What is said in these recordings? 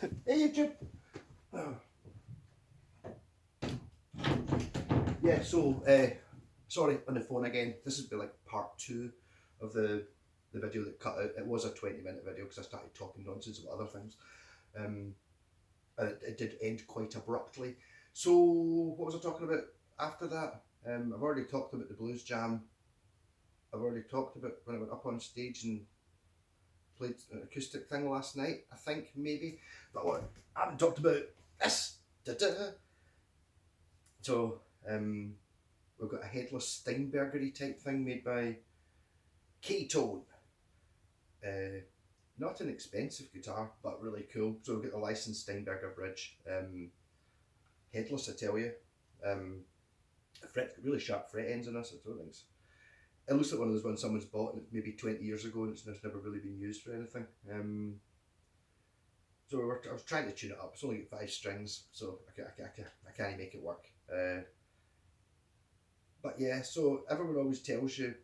Hey YouTube! Yeah, so, sorry on the phone again. This has been like part two of the video that cut out. It was a 20-minute video because I started talking nonsense about other things. Um, and it did end quite abruptly. So, what was I talking about after that? I've already talked about the Blues Jam. I've already talked about when I went up on stage and played an acoustic thing last night, I think, maybe. But what I haven't talked about this. Da-da. So, we've got a headless Steinbergery type thing made by K-Tone. Not an expensive guitar, but really cool. So we've got the licensed Steinberger bridge. Headless, I tell you. Really sharp fret ends on this. I don't think it looks like one of those ones someone's bought and it's maybe 20 years ago and it's never really been used for anything. So I was trying to tune it up. It's only got 5 strings, so I can't make it work. But yeah, so everyone always tells you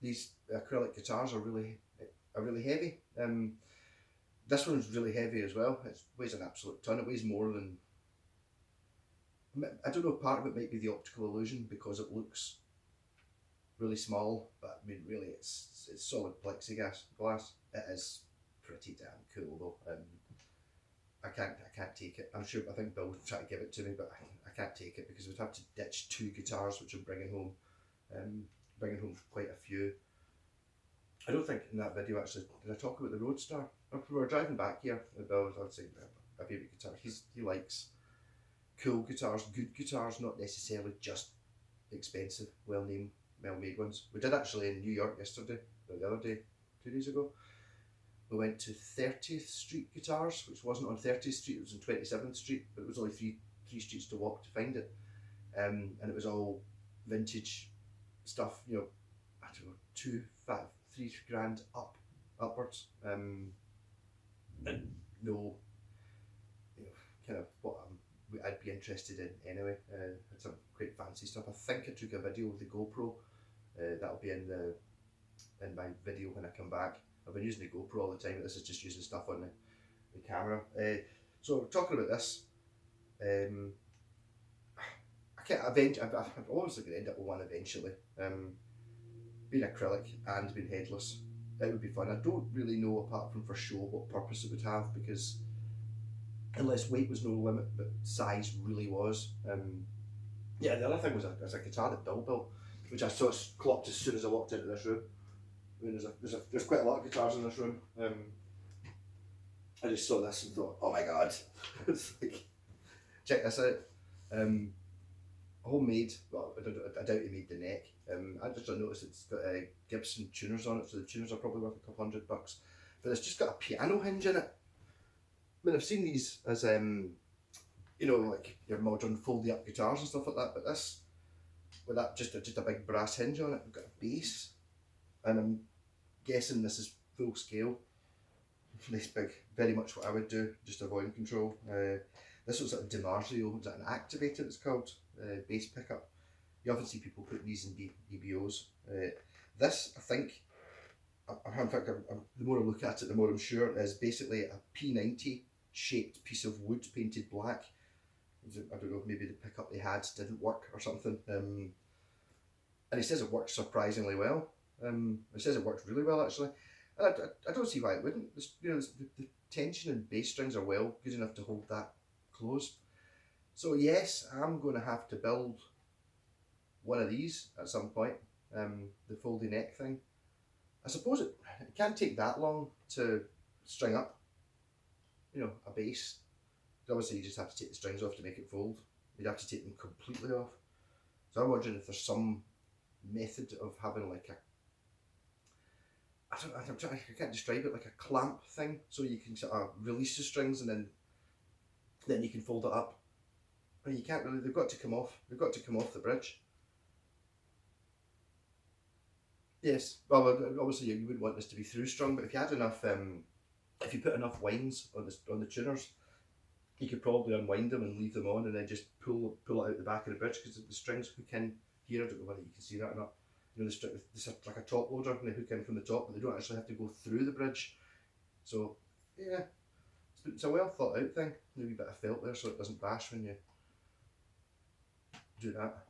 these acrylic guitars are really heavy. This one's really heavy as well. It weighs an absolute ton. It weighs more than, I don't know, part of it might be the optical illusion because it looks really small, but I mean really it's solid plexiglass. It is pretty damn cool though. I can't take it. I think Bill would try to give it to me, but I can't take it because we'd have to ditch 2 guitars, which I'm bringing home. Bringing home quite a few. I don't think in that video actually did I talk about the Roadstar. We were driving back here, and Bill was, I'd say, a favourite guitar. He likes cool guitars, good guitars, not necessarily just expensive, well-made ones. We did actually in New York yesterday, or the other day, 2 days ago. We went to 30th Street Guitars, which wasn't on 30th Street, it was on 27th Street, but it was only three streets to walk to find it. And it was all vintage stuff, you know, I don't know, 3 grand upwards. And no, you know, kind of what I'd be interested in anyway. Had some quite fancy stuff. I think I took a video with the GoPro. That'll be in my video when I come back. I've been using the GoPro all the time, but this is just using stuff on the camera. So talking about this, I'm obviously going to end up with one eventually. Being acrylic and being headless, it would be fun. I don't really know, apart from for show, what purpose it would have, because unless weight was no limit, but size really was. Yeah, the other thing was a guitar that Bill built, which I sort of clocked as soon as I walked into this room. I mean, there's quite a lot of guitars in this room. I just saw this and thought, oh my god, it's like, check this out. Homemade. Well, I doubt he made the neck. I just noticed it's got Gibson tuners on it, so the tuners are probably worth a couple $100. But it's just got a piano hinge in it. I mean, I've seen these as you know, like your modern foldy up guitars and stuff like that. But this, with that just a big brass hinge on it, we've got a bass, and I'm guessing this is full scale. Nice big, very much what I would do, just a volume control. This was a DiMarzio, is that an activator it's called, bass pickup. You often see people put these in EBOs. This, I think, in fact, the more I look at it, the more I'm sure it is basically a P90 shaped piece of wood painted black. I don't know, maybe the pickup they had didn't work or something. And he says it works surprisingly well. He says it works really well actually. And I don't see why it wouldn't. The tension and bass strings are well good enough to hold that closed. So yes, I'm going to have to build one of these at some point. The foldy neck thing. I suppose it can't take that long to string up, you know, a bass. Obviously you just have to take the strings off to make it fold. You'd have to take them completely off. So I'm wondering if there's some method of having like I can't describe it, like a clamp thing, so you can sort of release the strings and then you can fold it up. But you can't really, they've got to come off the bridge. Yes, well obviously you wouldn't want this to be through strung, but if you had enough, if you put enough winds on the tuners, you could probably unwind them and leave them on and then just pull it out the back of the bridge, because the strings hook in here. I don't know whether you can see that or not. You know, there's like a top loader and they hook in from the top, but they don't actually have to go through the bridge. So yeah, it's a well thought out thing. A wee bit of felt there so it doesn't bash when you do that.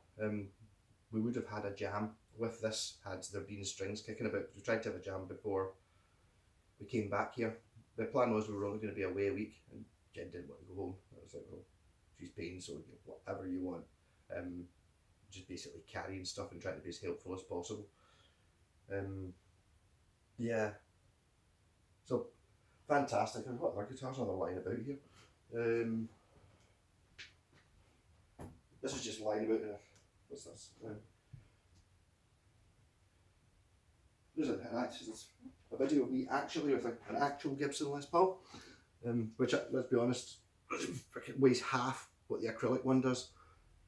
We would have had a jam with this had there been strings kicking about. We tried to have a jam before we came back here. The plan was we were only going to be away a week, and Jen didn't want to go home. I was like, well, she's paying, so whatever you want. Just basically carrying stuff and trying to be as helpful as possible. Yeah. So fantastic. And what other guitars are there lying about here? This is just lying about. What's this? There's a video of me actually with an actual Gibson Les Paul, which let's be honest, weighs half what the acrylic one does.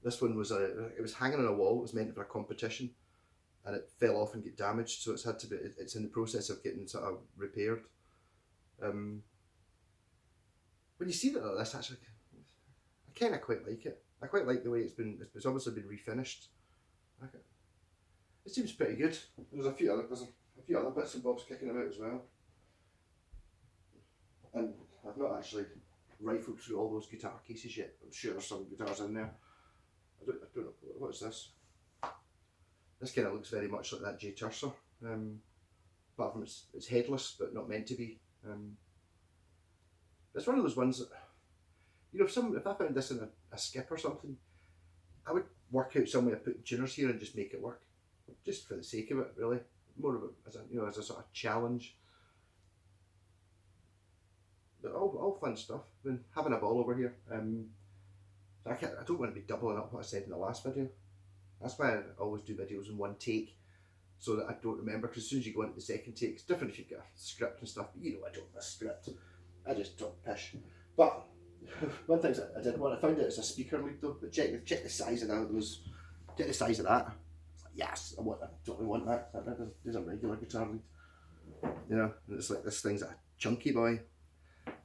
This one was it was hanging on a wall. It was meant for a competition, and it fell off and get damaged. So it's had to be. It's in the process of getting sort of repaired. When you see that like this, actually, I kind of quite like it. I quite like the way it's been. It's obviously been refinished. It seems pretty good. There's a few other bits and bobs kicking about as well. And I've not actually rifled through all those guitar cases yet. I'm sure there's some guitars in there. I don't know, what's this? This kind of looks very much like that J Churcher. Apart from it's headless, but not meant to be. It's one of those ones that, you know, if I found this in a skip or something, I would work out some way of putting tuners here and just make it work. Just for the sake of it, really. More of it as a sort of challenge. But all fun stuff. Been having a ball over here. I don't want to be doubling up what I said in the last video. That's why I always do videos in one take, so that I don't remember. Because as soon as you go into the second take, it's different if you've got a script and stuff. But you know, I don't have a script. I just talk pish. But one thing I did want, I found out it's a speaker lead though. But check the size of those. Check the size of that. Yes, I totally want that. There's a regular guitar lead. You know, and it's like this thing's a chunky boy,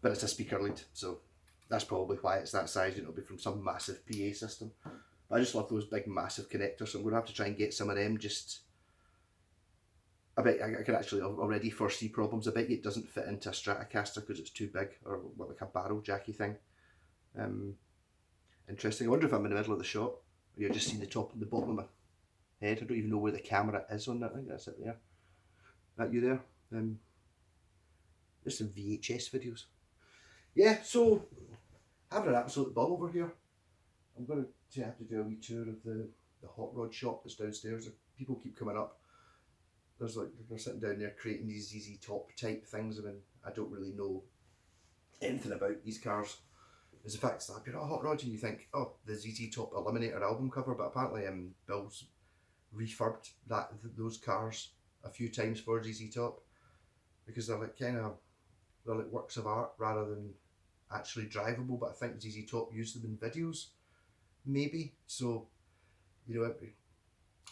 but it's a speaker lead, so that's probably why it's that size. You know, it'll be from some massive PA system. But I just love those big massive connectors, so I'm going to have to try and get some of them. I bet I can actually already foresee problems. I bet you it doesn't fit into a Stratocaster because it's too big, or like a barrel jacky thing. Interesting. I wonder if I'm in the middle of the shot, or you're just seeing the top and the bottom of my head. I don't even know where the camera is on that. I think that's it there. That you there? There's some VHS videos. Yeah, so having an absolute ball over here. I'm going to have to do a wee tour of the hot rod shop that's downstairs. People keep coming up. They're sitting down there creating these ZZ Top type things. I mean, I don't really know anything about these cars. There's the fact that you're at a hot rod and you think, oh, the ZZ Top Eliminator album cover, but apparently Bill's refurbed those cars a few times for ZZ Top, because they're like works of art rather than actually drivable. But I think ZZ Top used them in videos, maybe. So, you know,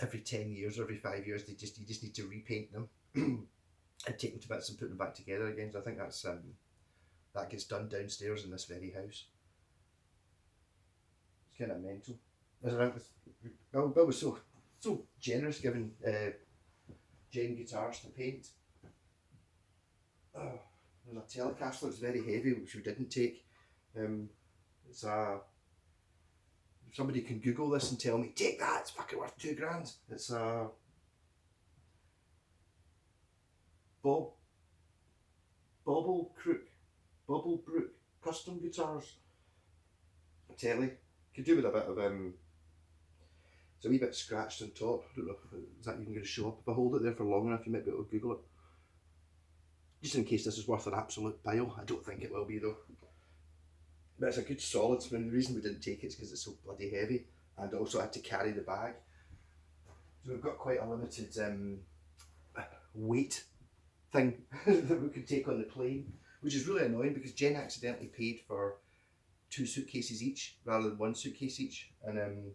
every 10 years or every 5 years, you just need to repaint them and take them to bits and put them back together again. So I think that gets done downstairs in this very house. It's kind of mental. Bill was so generous giving Jen guitars to paint. Oh, there's a Telecaster that's very heavy, which we didn't take. It's if somebody can Google this and tell me, take that, it's fucking worth $2,000. It's a Bobblebrook custom guitars. Telly. Could do with a bit of it's a wee bit scratched on top. I don't know if is that even going to show up. If I hold it there for long enough, you might be able to Google it. Just in case this is worth an absolute pile. I don't think it will be though. But it's a good solid. I mean, the reason we didn't take it is because it's so bloody heavy, and also I had to carry the bag. So we've got quite a limited weight thing that we could take on the plane, which is really annoying because Jen accidentally paid for 2 suitcases each rather than 1 suitcase each, and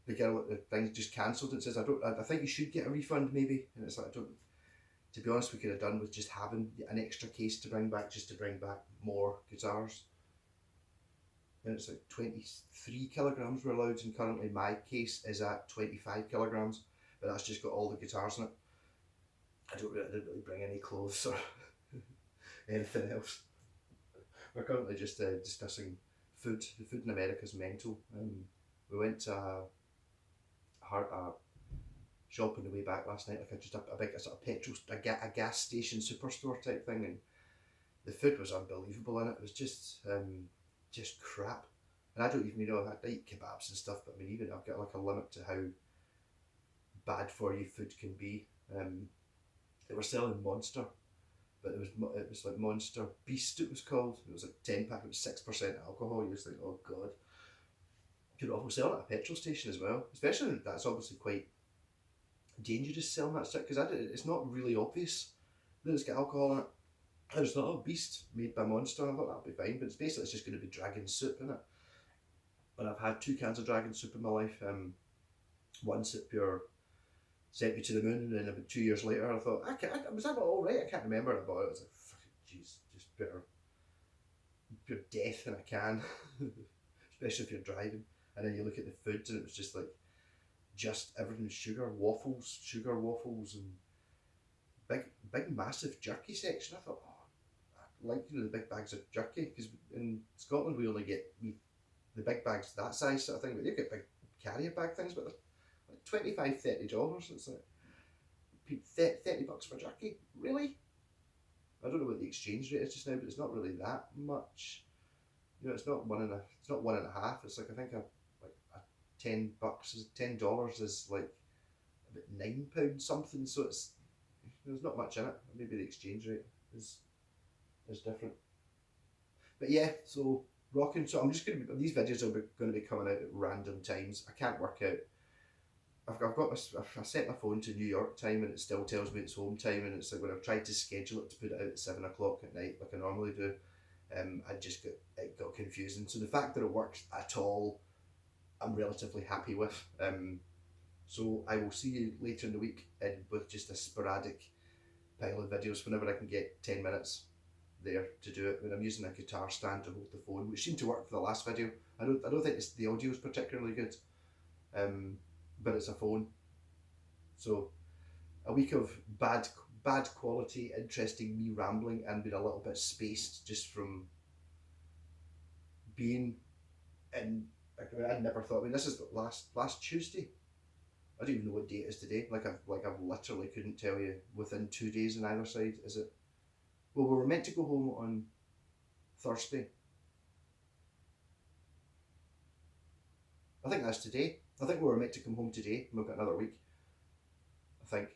the girl at the thing just cancelled and says, I think you should get a refund maybe. And it's like, to be honest, we could have done with just having an extra case to bring back, just to bring back more guitars. And it's like 23 kilograms we're allowed, and currently my case is at 25 kilograms, but that's just got all the guitars in it. I didn't really bring any clothes or anything else. We're currently just discussing food. The food in America is mental. We went to a shop on the way back last night, like a big a sort of a gas station superstore type thing, and the food was unbelievable in it. It was just crap. And I don't even, I eat kebabs and stuff, but I mean, even I've got like a limit to how bad for you food can be. They were selling Monster, but it was like Monster Beast. It was called. It was like 10 pack. It was 6% alcohol. You just think, oh god. You could also sell it at a petrol station as well. Especially that's obviously quite dangerous selling that stuff because it's not really obvious that it's got alcohol in it. I just thought, oh, Beast made by Monster. I thought that'd be fine, but it's just going to be dragon soup in it. And I've had 2 cans of dragon soup in my life. Once at Pure sent me to the moon, and then about 2 years later, I thought, was that all right? I can't remember it, but I was like, fucking jeez, just pure death in a can, especially if you're driving. And then you look at the foods, and it was just like, just everything sugar waffles, and big massive jerky section. I thought, oh, I like the big bags of jerky because in Scotland we only get the big bags that size sort of thing, but they get big carrier bag things, but they're like $25-$30. It's like $30 for jerky, really? I don't know what the exchange rate is just now, but it's not really that much. It's not one and a half. It's like I think $10 is $10 is like about £9 something. So there's not much in it. Maybe the exchange rate is different. But yeah, so rocking. So I'm just going to be, these videos are going to be coming out at random times. I can't work out. I set my phone to New York time and it still tells me it's home time, and it's like when I've tried to schedule it to put it out at 7 o'clock at night like I normally do, it got confusing. So the fact that it works at all, I'm relatively happy with. So I will see you later in the week with just a sporadic pile of videos whenever I can get 10 minutes there to do it. When I'm using a guitar stand to hold the phone, which seemed to work for the last video. I don't think the audio is particularly good, but it's a phone. So a week of bad quality, interesting me rambling and being a little bit spaced just from being in. I never thought. I mean, this is last Tuesday. I don't even know what date it is today. I've literally couldn't tell you within 2 days on either side. Is it? Well, we were meant to go home on Thursday. I think that's today. I think we were meant to come home today, and we've got another week. I think.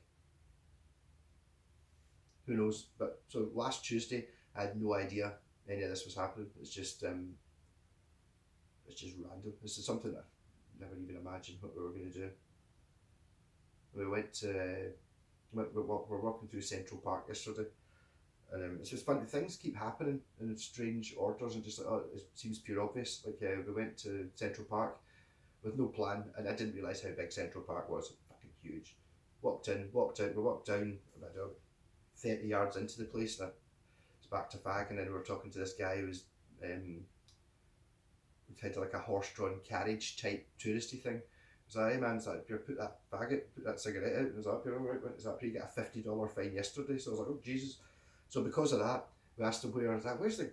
Who knows? But so last Tuesday, I had no idea any of this was happening. It's just random. This is something I never even imagined what we were going to do. We went to, we're walking through Central Park yesterday, and it's just fun. Things keep happening in strange orders, and just like, it seems pure obvious. Like we went to Central Park with no plan, and I didn't realise how big Central Park was. Fucking huge. Walked in, walked out. We walked down about 30 yards into the place, and it's back to Fag, and then we were talking to this guy who was had like a horse-drawn carriage type touristy thing. So hey man, like, put that faggot, put that cigarette out, and I was like, alright, is that you get a $50 fine yesterday? So I was like, oh Jesus. So because of that, we asked him where, I was like, where's the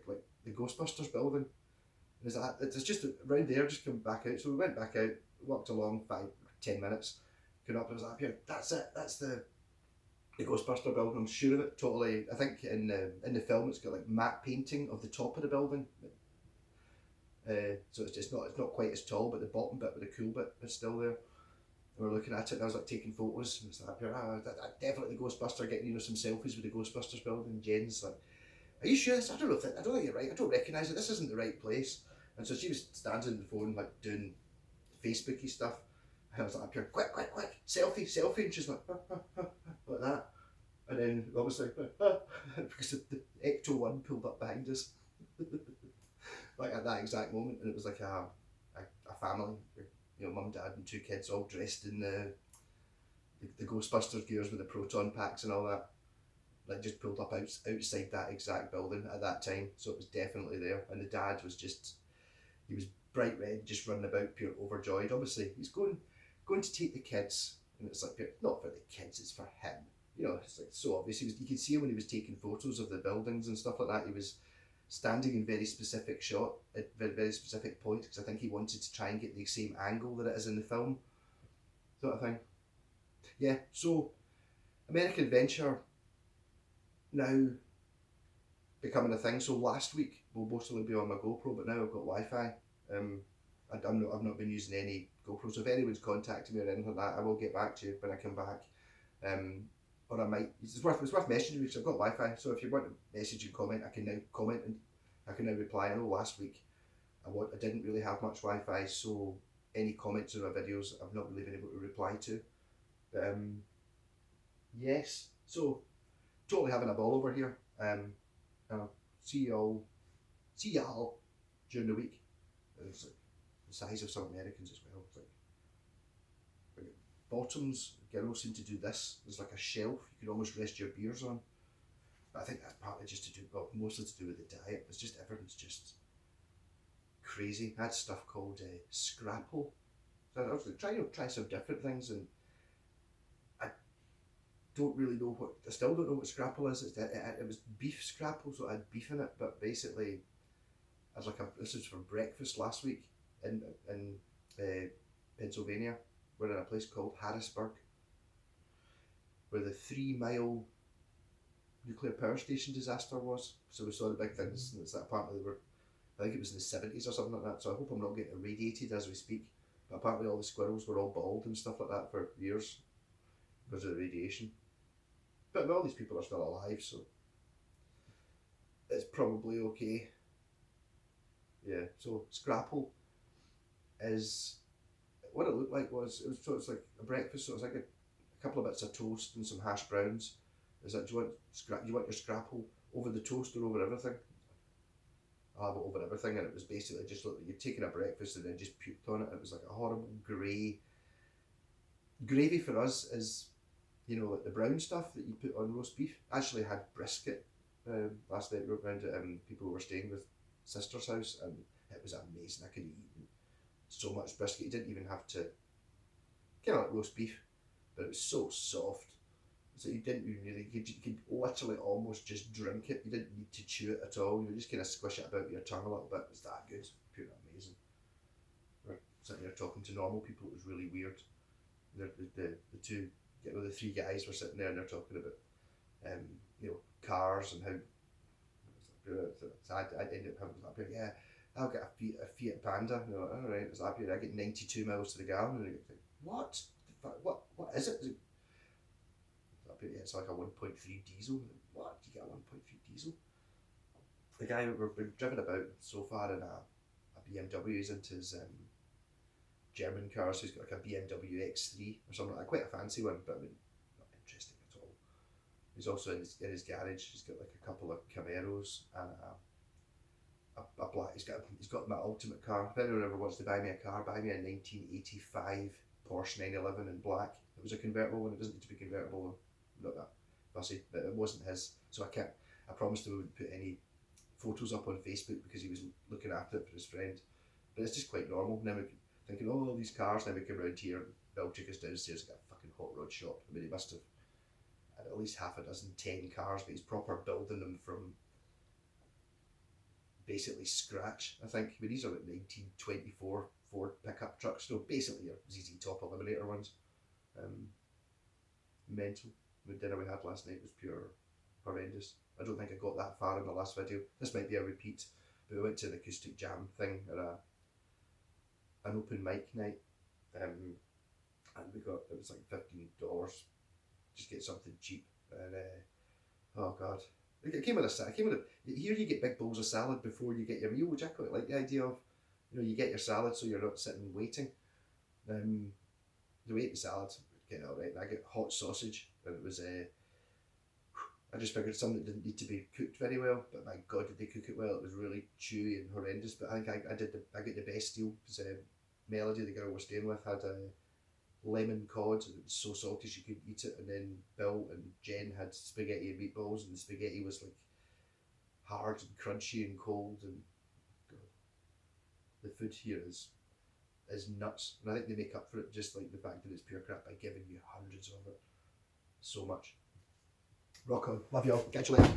Ghostbusters building? And he's like, it's just around there, just come back out. So we went back out, walked along 5-10 minutes, came up and I was like, here, that's it, that's the Ghostbuster building, I'm sure of it, totally. I think in the film it's got like matte painting of the top of the building. So it's not quite as tall, but the bottom bit with the cool bit is still there. And we were looking at it, and I was like taking photos, and it's like, definitely the Ghostbuster, getting some selfies with the Ghostbusters building. Jen's like, are you sure? I don't think you're right. I don't recognise it. This isn't the right place. And so she was standing on the phone, like doing Facebooky stuff. And I was like, up here, quick, selfie. And she's like, like that. And then obviously, because the Ecto 1 pulled up behind us. Like at that exact moment, and it was like a family, mum, dad, and 2 kids all dressed in the Ghostbusters gears with the proton packs and all that. Like just pulled up outside that exact building at that time, so it was definitely there. And the dad was he was bright red, just running about, pure overjoyed. Obviously, he's going to take the kids, and it's like not for the kids, it's for him. It's like so obvious. You could see him when he was taking photos of the buildings and stuff like that. He was standing in very specific shot at very specific point, because I think he wanted to try and get the same angle that it is in the film, sort of thing. Yeah, so American Adventure now becoming a thing. So last week will mostly be on my GoPro, but now I've got Wi-Fi. I've not been using any GoPro, so if anyone's contacting me or anything like that, I will get back to you when I come back. Or I might, it's worth messaging me because I've got Wi-Fi, so if you want to message and comment, I can now comment and I can now reply. I know last week I didn't really have much Wi-Fi, so any comments on my videos I've not really been able to reply to. Yes, so totally having a ball over here. I'll see y'all during the week. It's like the size of some Americans as well. It's like bottoms, girls seem to do this. There's like a shelf you can almost rest your beers on. But I think that's partly just to do, well, mostly to do with the diet. It's just everything's just crazy. I had stuff called Scrapple. So I was like, try some different things, and I don't really know what, I still don't know what Scrapple is. It was beef Scrapple, so I had beef in it, but basically, I was like, this was for breakfast last week in Pennsylvania. We're in a place called Harrisburg, where the 3-mile nuclear power station disaster was. So we saw the big things, and it's that apparently I think it was in the 70s or something like that, so I hope I'm not getting irradiated as we speak. But apparently all the squirrels were all bald and stuff like that for years because of the radiation. But all these people are still alive, so it's probably okay. Yeah, so Scrapple is, what it looked like was, it's like a breakfast, so it was like a couple of bits of toast and some hash browns. Is that, do you want your Scrapple over the toast or over everything? I'll have it over everything, and it was basically just like you'd taken a breakfast and then just puked on it. It was like a horrible grey. Gravy for us is, you know, like the brown stuff that you put on roast beef. I actually had brisket last night. We went round at people who were staying with sister's house, and it was amazing. I could eat so much brisket. You didn't even have to, kind of like roast beef, but it was so soft. So you didn't even really, you could literally almost just drink it. You didn't need to chew it at all. You would just kind of squish it about your tongue a little bit. It was that good. Pure amazing. We're sitting there talking to normal people. It was really weird. The the 3 guys were sitting there and they're talking about, you know, cars and how. So I ended up having, yeah, I'll get a Fiat Panda. And they're like, all right, it's happy. I get 92 miles to the gallon. And they go, what? What is it? It's like a 1.3 diesel. What? You get a 1.3 diesel? The guy we've driven about so far in a BMW. He's into his German cars. So he's got like a BMW X3 or something like that. Quite a fancy one, but I mean, not interesting at all. He's also in his garage. He's got like a couple of Camaros and a black. He's got my ultimate car. If anyone ever wants to buy me a car, buy me a 1985 Porsche 911 in black. It was a convertible one. It doesn't need to be convertible. Not that fussy, but it wasn't his, so I promised him I wouldn't put any photos up on Facebook because he was looking after it for his friend. But it's just quite normal. And then we're thinking, oh, all these cars, and then we come around here and Bill took us downstairs and got a fucking hot rod shop. I mean, he must have had at least half a dozen, 10 cars, but he's proper building them from basically scratch, I think. I mean, these are like 1924 Ford pickup trucks, so basically your ZZ Top Eliminator ones. Mental. The dinner we had last night was pure horrendous. I don't think I got that far in the last video. This might be a repeat, but we went to an acoustic jam thing at an open mic night, and it was like $15. Just get something cheap, and oh god, it came with here you get big bowls of salad before you get your meal, which I quite like the idea of. You know, you get your salad so you're not sitting waiting. We ate the salad, getting alright, and I get hot sausage, and it was I just figured something that didn't need to be cooked very well, but my god did they cook it well. It was really chewy and horrendous, but I think I got the best deal because Melody, the girl we're staying with, had a lemon cod, and it was so salty she couldn't eat it, and then Bill and Jen had spaghetti and meatballs, and the spaghetti was like hard and crunchy and cold, and god, the food here is nuts, and I think they make up for it just like the fact that it's pure crap by giving you hundreds of it. So much. Rock on. Love you all. Catch you later.